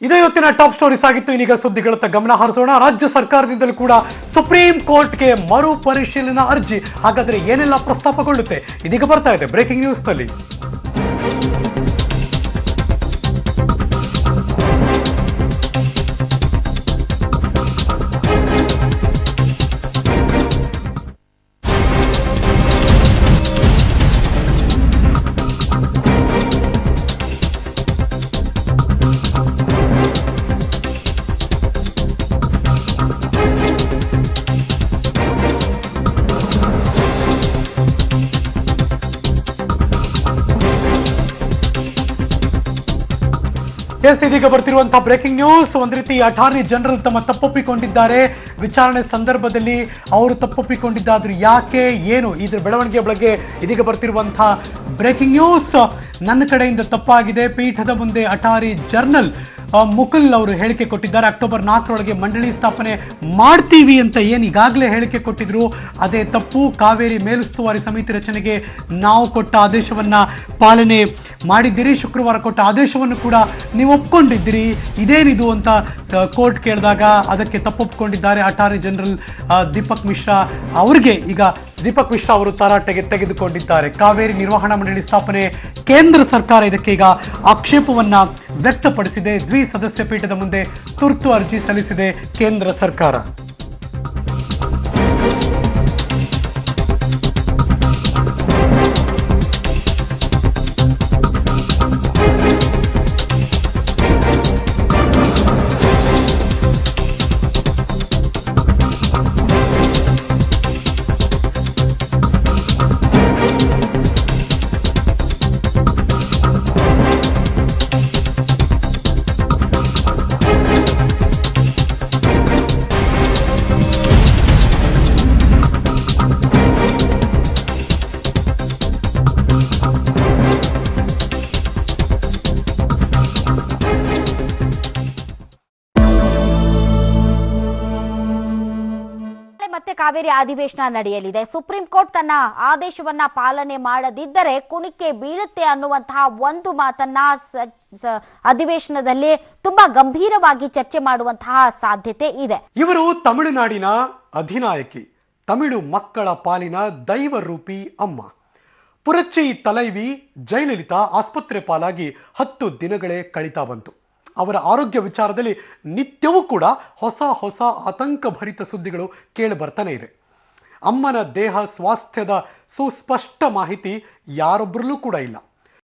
ಇದೇ ಇವತ್ತಿನ top stories ಆಗಿತ್ತು. ಇನ್ನೀಗ ಸುದ್ದಿಗಳತ್ತ ಗಮನ ಹರಿಸೋಣ. ರಾಜ್ಯ ಸರ್ಕಾರದಿಂದಲೂ ಕೂಡ ಸುಪ್ರೀಂ ಕೋರ್ಟ್ಗೆ ಮರು ಪರಿಶೀಲನಾ ಅರ್ಜಿ. ಹಾಗಾದ್ರೆ ಏನೆಲ್ಲ ಪ್ರಸ್ತಾಪಗೊಳ್ಳುತ್ತೆ ಇದೀಗ ಬರ್ತಾ ಇದೆ ಬ್ರೇಕಿಂಗ್ ನ್ಯೂಸ್ ನಲ್ಲಿ. ಇದೀಗ ಬರ್ತಿರುವಂತಹ ಬ್ರೇಕಿಂಗ್ ನ್ಯೂಸ್. ಒಂದ್ ರೀತಿ ಅಟಾರ್ನಿ ಜನರಲ್ ತಮ್ಮ ತಪ್ಪೊಪ್ಪಿಕೊಂಡಿದ್ದಾರೆ. ವಿಚಾರಣೆ ಸಂದರ್ಭದಲ್ಲಿ ಅವರು ತಪ್ಪೊಪ್ಪಿಕೊಂಡಿದ್ದಾದ್ರು ಯಾಕೆ, ಏನು, ಇದ್ರ ಬೆಳವಣಿಗೆ ಬಗ್ಗೆ ಇದೀಗ ಬರ್ತಿರುವಂತಹ ಬ್ರೇಕಿಂಗ್ ನ್ಯೂಸ್. ನನ್ನ ಕಡೆಯಿಂದ ತಪ್ಪಾಗಿದೆ. ಪೀಠದ ಮುಂದೆ ಅಟಾರ್ನಿ ಜನರಲ್ ಮುಕುಲ್ ಅವರು ಹೇಳಿಕೆ ಕೊಟ್ಟಿದ್ದಾರೆ. ಅಕ್ಟೋಬರ್ 4ರೊಳಗೆ ಮಂಡಳಿ ಸ್ಥಾಪನೆ ಮಾಡ್ತೀವಿ ಅಂತ ಏನು ಈಗಾಗಲೇ ಹೇಳಿಕೆ ಕೊಟ್ಟಿದ್ರು, ಅದೇ ತಪ್ಪು. ಕಾವೇರಿ ಮೇಲುಸ್ತುವಾರಿ ಸಮಿತಿ ರಚನೆಗೆ ನಾವು ಕೊಟ್ಟ ಆದೇಶವನ್ನ ಪಾಲನೆ ಮಾಡಿದ್ದೀರಿ. ಶುಕ್ರವಾರ ಕೊಟ್ಟ ಆದೇಶವನ್ನು ಕೂಡ ನೀವು ಒಪ್ಕೊಂಡಿದ್ದೀರಿ. ಇದೇನಿದು ಅಂತ ಕೋರ್ಟ್ ಕೇಳಿದಾಗ ಅದಕ್ಕೆ ತಪ್ಪೊಪ್ಪಿಕೊಂಡಿದ್ದಾರೆ ಅಟಾರ್ನಿ ಜನರಲ್ ದೀಪಕ್ ಮಿಶ್ರಾ. ಅವ್ರಿಗೆ ಈಗ ದೀಪಕ್ ಮಿಶ್ರಾ ಅವರು ತರಾಟೆಗೆ ತೆಗೆದುಕೊಂಡಿದ್ದಾರೆ. ಕಾವೇರಿ ನಿರ್ವಹಣಾ ಮಂಡಳಿ ಸ್ಥಾಪನೆ ಕೇಂದ್ರ ಸರ್ಕಾರ ಇದಕ್ಕೆ ಈಗ ಆಕ್ಷೇಪವನ್ನ ವ್ಯಕ್ತಪಡಿಸಿದೆ. ದ್ವಿಸದಸ್ಯ ಪೀಠದ ಮುಂದೆ ತುರ್ತು ಅರ್ಜಿ ಸಲ್ಲಿಸಿದೆ ಕೇಂದ್ರ ಸರ್ಕಾರ. ಮತ್ತೆ ಕಾವೇರಿ ಅಧಿವೇಶನ ನಡೆಯಲಿದೆ. ಸುಪ್ರೀಂ ಕೋರ್ಟ್ ತನ್ನ ಆದೇಶವನ್ನ ಪಾಲನೆ ಮಾಡದಿದ್ದರೆ ಕುಣಿಕೆ ಬೀಳುತ್ತೆ ಅನ್ನುವಂತಹ ಒಂದು ಮಾತನ್ನ ಅಧಿವೇಶನದಲ್ಲಿ ತುಂಬಾ ಗಂಭೀರವಾಗಿ ಚರ್ಚೆ ಮಾಡುವಂತಹ ಸಾಧ್ಯತೆ ಇದೆ. ಇವರು ತಮಿಳುನಾಡಿನ ಅಧಿನಾಯಕಿ, ತಮಿಳು ಮಕ್ಕಳ ಪಾಲಿನ ದೈವ ರೂಪಿ ಅಮ್ಮ. ಪುರಚ್ಚಿ ತಲೈವಿ ಜಯಲಲಿತಾ ಆಸ್ಪತ್ರೆ ಪಾಲಾಗಿ 10 ದಿನಗಳೇ ಕಳೀತಾ ಬಂತು. ಅವರ ಆರೋಗ್ಯ ವಿಚಾರದಲ್ಲಿ ನಿತ್ಯವೂ ಕೂಡ ಹೊಸ ಆತಂಕಭರಿತ ಸುದ್ದಿಗಳು ಕೇಳಿ ಬರ್ತಾನೆ ಇದೆ. ಅಮ್ಮನ ದೇಹ ಸ್ವಾಸ್ಥ್ಯದ ಸುಸ್ಪಷ್ಟ ಮಾಹಿತಿ ಯಾರೊಬ್ಬರಲ್ಲೂ ಕೂಡ ಇಲ್ಲ.